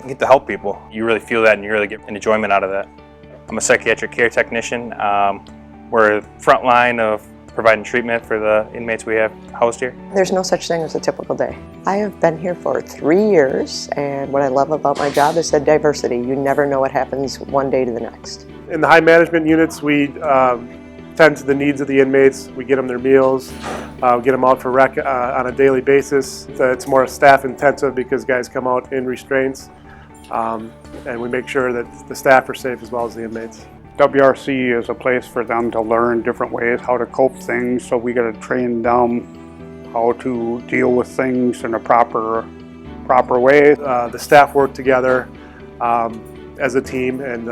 You get to help people. You really feel that and you really get an enjoyment out of that. I'm a psychiatric care technician. We're front line of providing treatment for the inmates we have housed here. There's no such thing as a typical day. I have been here for 3 years, and what I love about my job is the diversity. You never know what happens one day to the next. In the high management units, we tend to the needs of the inmates. We get them their meals, get them out for rec on a daily basis. It's more staff intensive because guys come out in restraints, and we make sure that the staff are safe as well as the inmates. WRC is a place for them to learn different ways how to cope things, so we got to train them how to deal with things in a proper way. The staff work together as a team, and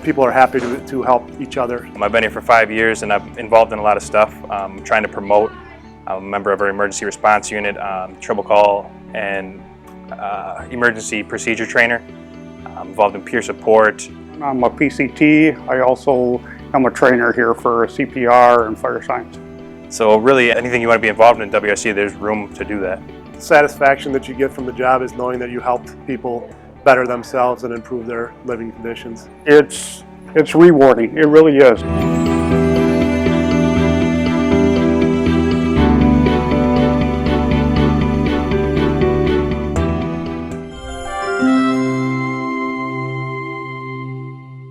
people are happy to help each other. I've been here for 5 years and I'm involved in a lot of stuff. I'm trying to promote. I'm a member of our emergency response unit, triple call, and emergency procedure trainer. I'm involved in peer support. I'm a PCT. I also am a trainer here for CPR and fire science. So really anything you want to be involved in WRC, there's room to do that. The satisfaction that you get from the job is knowing that you helped people better themselves and improve their living conditions. It's rewarding. It really is.